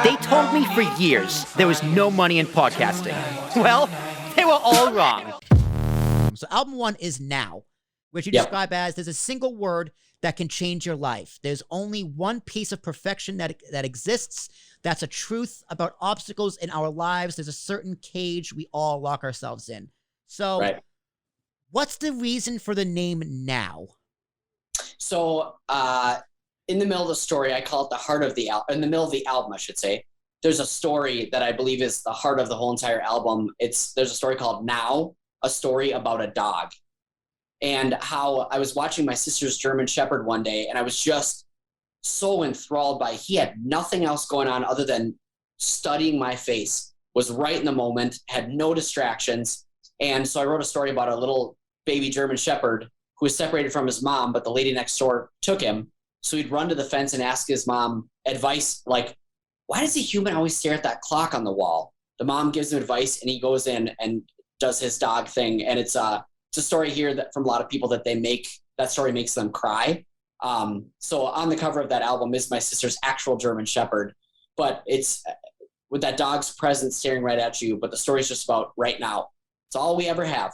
They told me for years there was no money in podcasting. Well, they were all wrong. So album 1 is Now, which you Yep. describe as there's a single word that can change your life. There's only one piece of perfection that exists. That's a truth about obstacles in our lives. There's a certain cage we all lock ourselves in. So Right. what's the reason for the name Now? So in the middle of the story, I call it the heart of the album. In the middle of the album, I should say, there's a story that I believe is the heart of the whole entire album. There's a story called Now, a story about a dog. And how I was watching my sister's German Shepherd one day, and I was just so enthralled by, he had nothing else going on other than studying my face, was right in the moment, had no distractions. And so I wrote a story about a little baby German Shepherd who was separated from his mom, but the lady next door took him. So he'd run to the fence and ask his mom advice, like, why does a human always stare at that clock on the wall? The mom gives him advice, and he goes in and does his dog thing. And it's a story here that from a lot of people that that story makes them cry. So on the cover of that album is my sister's actual German Shepherd, but it's with that dog's presence staring right at you. But the story's just about right now. It's all we ever have.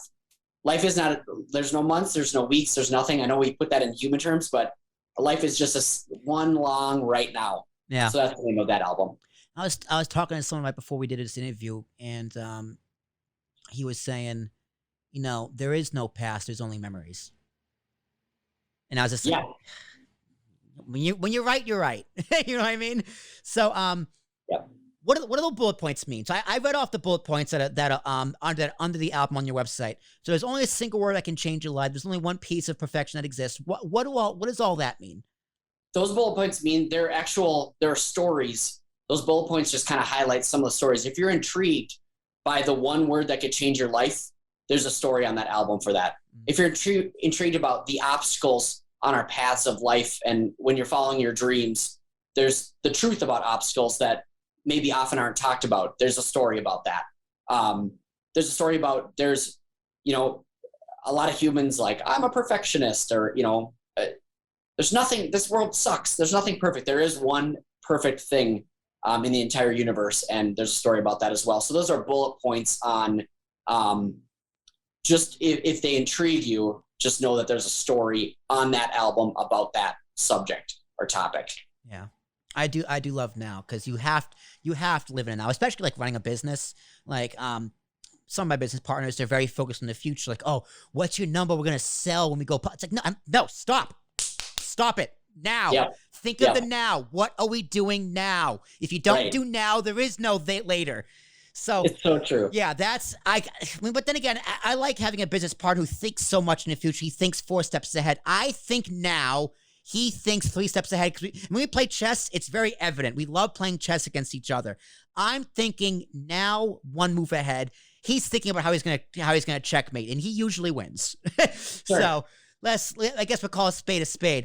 Life is not, there's no months, there's no weeks, there's nothing. I know we put that in human terms, but life is just one long right now. Yeah. So that's the name of that album. I was talking to someone right before we did this interview, and he was saying, there is no past, there's only memories. And I was just like, when you're right, you're right. You know what I mean? So what do the bullet points mean? So I read off the bullet points that are under the album on your website. So there's only a single word that can change your life. There's only one piece of perfection that exists. What does all that mean? Those bullet points mean they're stories. Those bullet points just kind of highlight some of the stories. If you're intrigued by the one word that could change your life, there's a story on that album for that. If you're intrigued about the obstacles on our paths of life, and when you're following your dreams, there's the truth about obstacles that maybe often aren't talked about. There's a story about that. There's a story about, there's a lot of humans like, I'm a perfectionist, or there's nothing, this world sucks, there's nothing perfect. There is one perfect thing in the entire universe, and there's a story about that as well. So those are bullet points on just if they intrigue you, just know that there's a story on that album about that subject or topic. Yeah. I do love Now, because you have to live in it now, especially like running a business. Like some of my business partners, they're very focused on the future. Like, oh, what's your number we're gonna sell when we go? It's like, no, stop it now. Yeah. Think of the now. What are we doing now? If you don't do now, there is no later. So it's so true. Yeah, but then again, I like having a business partner who thinks so much in the future. He thinks 4 steps ahead. I think now. He thinks 3 steps ahead. When we play chess, it's very evident. We love playing chess against each other. I'm thinking now 1 move ahead. He's thinking about how he's gonna checkmate, and he usually wins. Sure. So I guess we'll call a spade a spade.